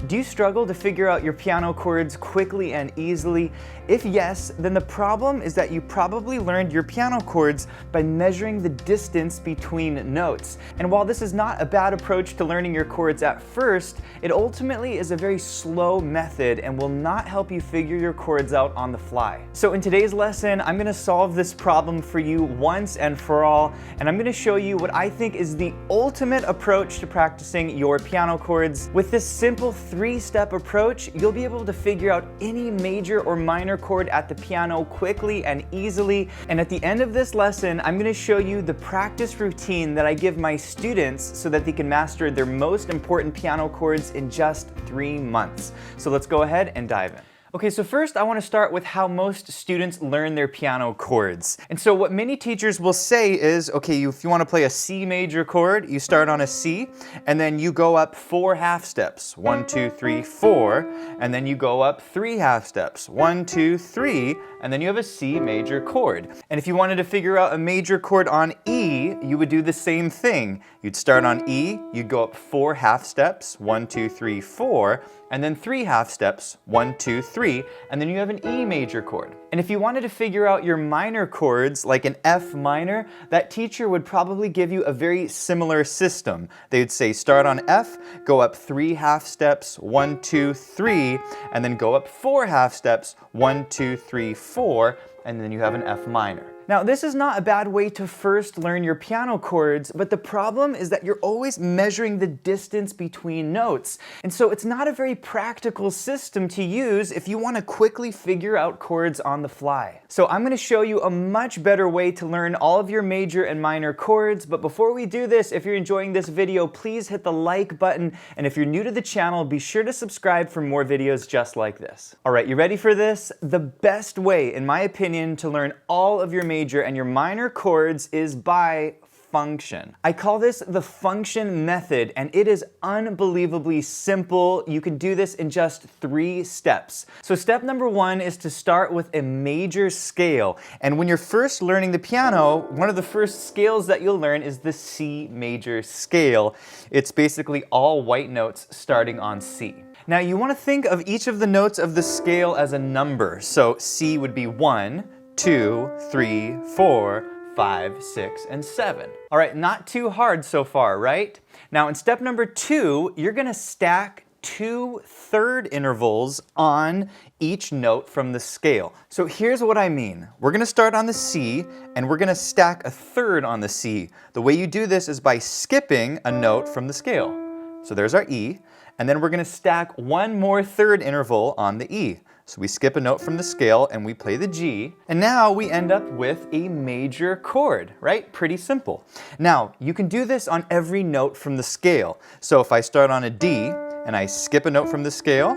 Do you struggle to figure out your piano chords quickly and easily? If yes, then the problem is that you probably learned your piano chords by measuring the distance between notes. And while this is not a bad approach to learning your chords at first, it ultimately is a very slow method and will not help you figure your chords out on the fly. So in today's lesson, I'm going to solve this problem for you once and for all, and I'm going to show you what I think is the ultimate approach to practicing your piano chords. With this simple three-step approach, you'll be able to figure out any major or minor chord at the piano quickly and easily. And at the end of this lesson, I'm going to show you the practice routine that I give my students so that they can master their most important piano chords in just 3 months. So let's go ahead and dive in. Okay, so first I want to start with how most students learn their piano chords. And so what many teachers will say is, okay, if you want to play a C major chord, you start on a C, and then you go up 4 half steps. 1, 2, 3, 4, and then you go up 3 half steps. 1, 2, 3, and then you have a C major chord. And if you wanted to figure out a major chord on E, you would do the same thing. You'd start on E, you'd go up 4 half steps. 1, 2, 3, 4, and then 3 half steps. 1, 2, 3, and then you have an E major chord. And if you wanted to figure out your minor chords, like an F minor, that teacher would probably give you a very similar system. They would say start on F, go up 3 half steps, 1, 2, 3, and then go up 4 half steps, 1, 2, 3, 4, and then you have an F minor. Now, this is not a bad way to first learn your piano chords, but the problem is that you're always measuring the distance between notes. And so it's not a very practical system to use if you want to quickly figure out chords on the fly. So I'm going to show you a much better way to learn all of your major and minor chords. But before we do this, if you're enjoying this video, please hit the like button. And if you're new to the channel, be sure to subscribe for more videos just like this. All right, you ready for this? The best way, in my opinion, to learn all of your major and your minor chords is by function. I call this the function method, and it is unbelievably simple. You can do this in just 3 steps. So step number 1 is to start with a major scale. And when you're first learning the piano, one of the first scales that you'll learn is the C major scale. It's basically all white notes starting on C. Now you want to think of each of the notes of the scale as a number. So C would be 1, 2, 3, 4, 5, 6, and 7. All right, not too hard so far, right? Now in step number 2, you're going to stack 2 third intervals on each note from the scale. So here's what I mean. We're going to start on the C, and we're going to stack a third on the C. The way you do this is by skipping a note from the scale. So there's our E, and then we're going to stack 1 more third interval on the E. So we skip a note from the scale and we play the G, and now we end up with a major chord, right? Pretty simple. Now, you can do this on every note from the scale. So if I start on a D and I skip a note from the scale,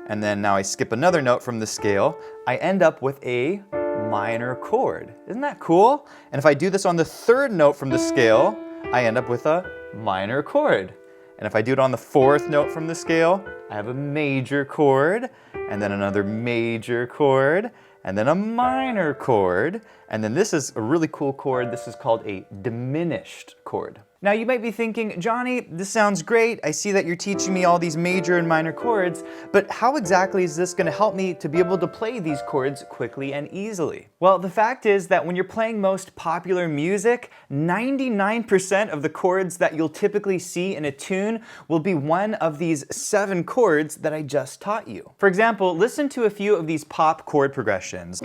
and then now I skip another note from the scale, I end up with a minor chord. Isn't that cool? And if I do this on the third note from the scale, I end up with a minor chord. And if I do it on the 4th note from the scale, I have a major chord, and then another major chord, and then a minor chord, and then this is a really cool chord. This is called a diminished chord. Now you might be thinking, Johnny, this sounds great. I see that you're teaching me all these major and minor chords, but how exactly is this going to help me to be able to play these chords quickly and easily? Well, the fact is that when you're playing most popular music, 99% of the chords that you'll typically see in a tune will be one of these 7 chords that I just taught you. For example, listen to a few of these pop chord progressions.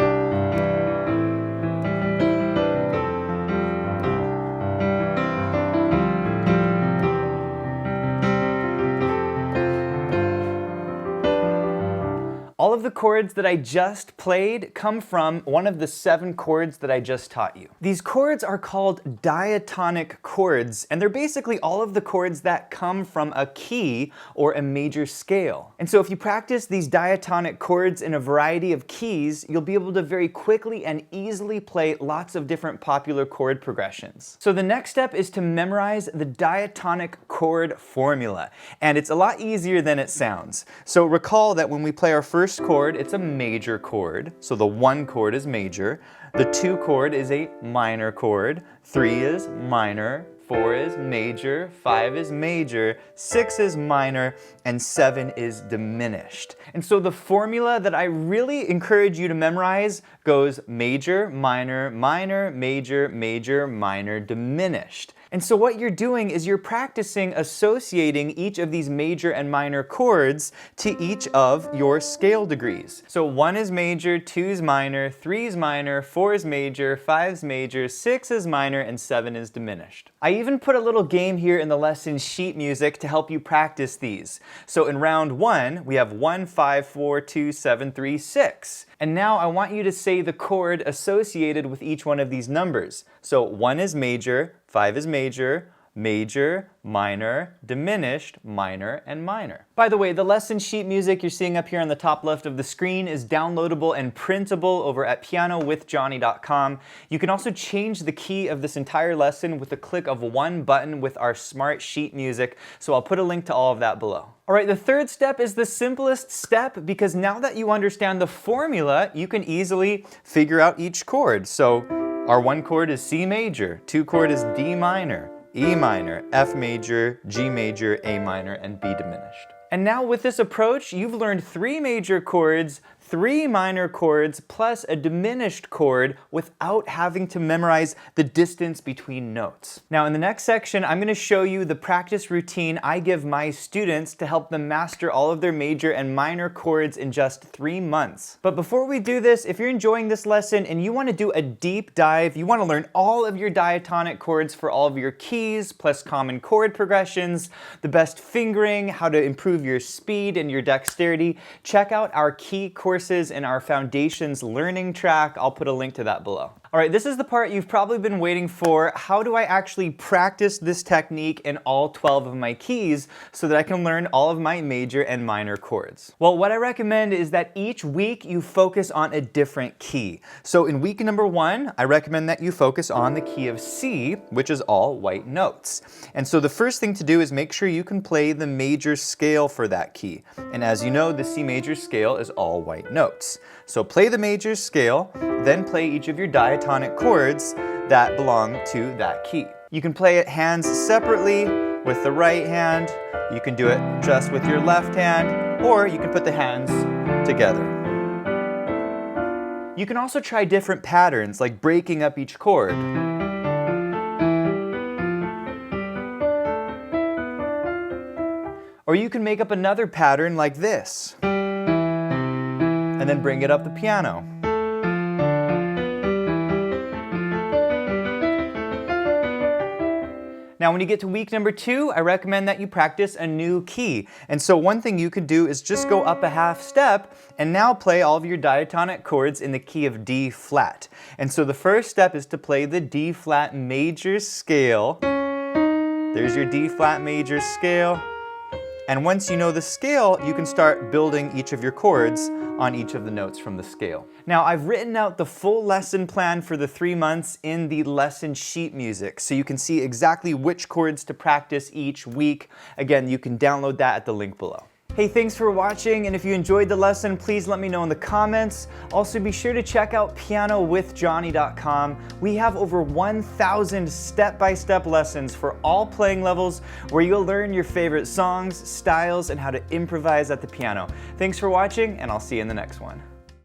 All of the chords that I just played come from one of the 7 chords that I just taught you. These chords are called diatonic chords, and they're basically all of the chords that come from a key or a major scale. And so if you practice these diatonic chords in a variety of keys, you'll be able to very quickly and easily play lots of different popular chord progressions. So the next step is to memorize the diatonic chord formula, and it's a lot easier than it sounds. So recall that when we play our first chord, it's a major chord, so the 1 chord is major, the 2 chord is a minor chord, 3 is minor, 4 is major, 5 is major, 6 is minor, and 7 is diminished. And so the formula that I really encourage you to memorize goes major, minor, minor, major, major, minor, diminished. And so what you're doing is you're practicing associating each of these major and minor chords to each of your scale degrees. So 1 is major, 2 is minor, 3 is minor, 4 is major, 5 is major, 6 is minor, and 7 is diminished. I even put a little game here in the lesson sheet music to help you practice these. So in round 1, we have 1, 5, 4, 2, 7, 3, 6. And now I want you to say the chord associated with each one of these numbers. So 1 is major, 5 is major, major, minor, diminished, minor, and minor. By the way, the lesson sheet music you're seeing up here on the top left of the screen is downloadable and printable over at pianowithjonny.com. You can also change the key of this entire lesson with the click of one button with our smart sheet music, so I'll put a link to all of that below. All right, the third step is the simplest step because now that you understand the formula, you can easily figure out each chord. So our 1 chord is C major, 2 chord is D minor, E minor, F major, G major, A minor, and B diminished. And now with this approach, you've learned 3 major chords, 3 minor chords, plus a diminished chord without having to memorize the distance between notes. Now in the next section, I'm going to show you the practice routine I give my students to help them master all of their major and minor chords in just 3 months. But before we do this, if you're enjoying this lesson and you want to do a deep dive, you want to learn all of your diatonic chords for all of your keys, plus common chord progressions, the best fingering, how to improve your speed and your dexterity, check out our key courses in our Foundations learning track. I'll put a link to that below. All right, this is the part you've probably been waiting for. How do I actually practice this technique in all 12 of my keys so that I can learn all of my major and minor chords? Well, what I recommend is that each week you focus on a different key. So in week number 1, I recommend that you focus on the key of C, which is all white notes. And so the first thing to do is make sure you can play the major scale for that key. And as you know, the C major scale is all white notes. So play the major scale, then play each of your diatonic chords that belong to that key. You can play it hands separately with the right hand, you can do it just with your left hand, or you can put the hands together. You can also try different patterns, like breaking up each chord. Or you can make up another pattern like this, and then bring it up the piano. Now when you get to week number 2, I recommend that you practice a new key. And so one thing you could do is just go up a half step and now play all of your diatonic chords in the key of D flat. And so the first step is to play the D flat major scale. There's your D flat major scale. And once you know the scale, you can start building each of your chords on each of the notes from the scale. Now, I've written out the full lesson plan for the 3 months in the lesson sheet music, so you can see exactly which chords to practice each week. Again, you can download that at the link below. Hey, thanks for watching, and if you enjoyed the lesson, please let me know in the comments. Also, be sure to check out pianowithjonny.com. We have over 1,000 step-by-step lessons for all playing levels where you'll learn your favorite songs, styles, and how to improvise at the piano. Thanks for watching, and I'll see you in the next one.